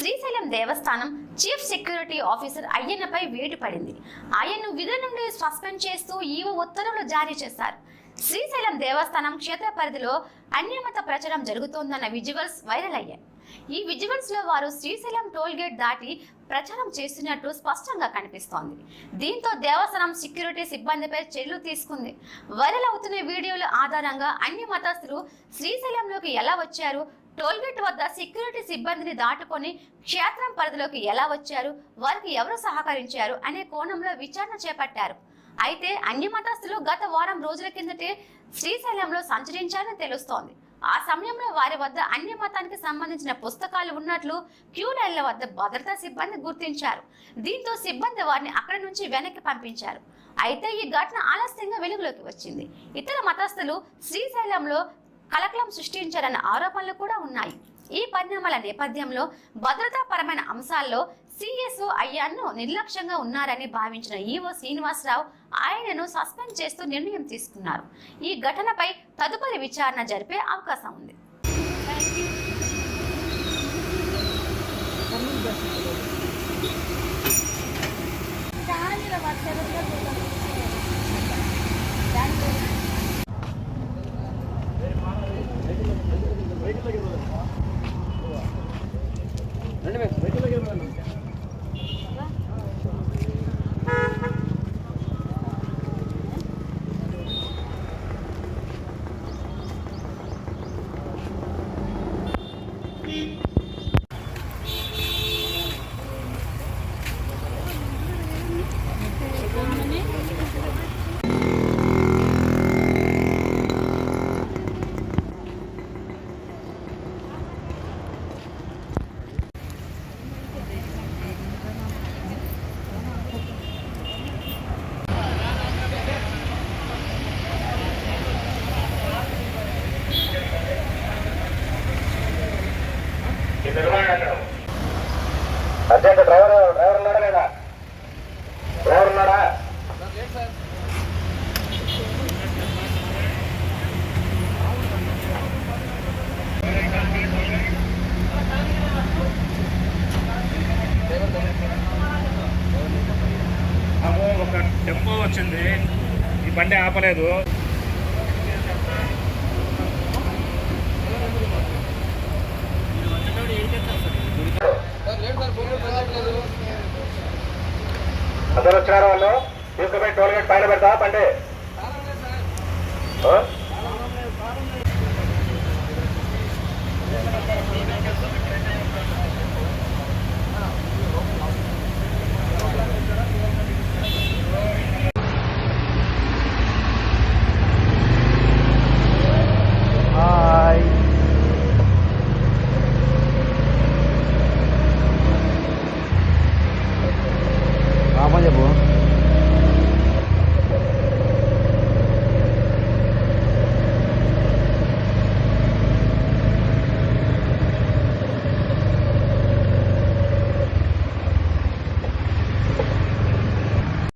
శ్రీశైలం దేవస్థానం chief security officer అయ్యన్నపై వేటు పడింది. ఆయన్ను విధుల నుండి సస్పెండ్ చేస్తూ ఈవో ఉత్తర్వులు జారీ చేశారు. శ్రీశైలం దేవస్థానం క్షేత్ర పరిధిలో అన్యమత ప్రచారం జరుగుతోందన్న విజువల్స్ వైరల్ అయ్యాయి. ఈ విజువల్స్ లో వారు శ్రీశైలం టోల్ గేట్ దాటి ప్రచారం చేస్తున్నట్టు స్పష్టంగా కనిపిస్తోంది. దీంతో దేవస్థానం సెక్యూరిటీ సిబ్బందిపై చర్యలు తీసుకుంది. వైరల్ అవుతున్న వీడియోల ఆధారంగా అన్ని మతస్థులు శ్రీశైలంలోకి ఎలా వచ్చారు, టోల్ గేట్ వద్ద సెక్యూరిటీ సిబ్బందిని దాటుకొని క్షేత్రం పరిధిలోకి ఎలా వచ్చారు, వారికి ఎవరు సహకరించారు అనే కోణంలో విచారణ చేపట్టారు. అయితే అన్ని మతస్థులు గత వారం రోజుల కిందటే శ్రీశైలంలో సంచరించారని తెలుస్తోంది. ఆ సమయంలో వారి వద్ద అన్య మతానికి సంబంధించిన పుస్తకాలు ఉన్నట్లు క్యూ లైన్ల వద్ద భద్రతా సిబ్బంది గుర్తించారు. దీంతో సిబ్బంది వారిని అక్కడి నుంచి వెనక్కి పంపించారు. అయితే ఈ ఘటన ఆలస్యంగా వెలుగులోకి వచ్చింది. ఇతర మతస్థులు శ్రీశైలంలో కలకలం సృష్టించారన్న ఆరోపణలు కూడా ఉన్నాయి. ఈ పరిణామాల నేపథ్యంలో భద్రతాపరమైన అంశాల్లో సిఎస్ఓ అయ్యన్ను నిర్లక్ష్యంగా ఉన్నారని భావించిన ఈవో శ్రీనివాసరావు ఆయనను సస్పెండ్ చేస్తూ నిర్ణయం తీసుకున్నారు. ఈ ఘటనపై తదుపరి విచారణ జరిపే అవకాశం ఉంది. అర్జెంట్ డ్రైవర్ ఉన్నాడా లేదా? డ్రైవర్ ఉన్నాడా? ఒక టెంపో వచ్చింది, ఈ బండి ఆపలేదు. అందరూ వచ్చినారా? వాళ్ళు తీసుకుపోయి టోల్ గేట్ పైన పెడతా బండి.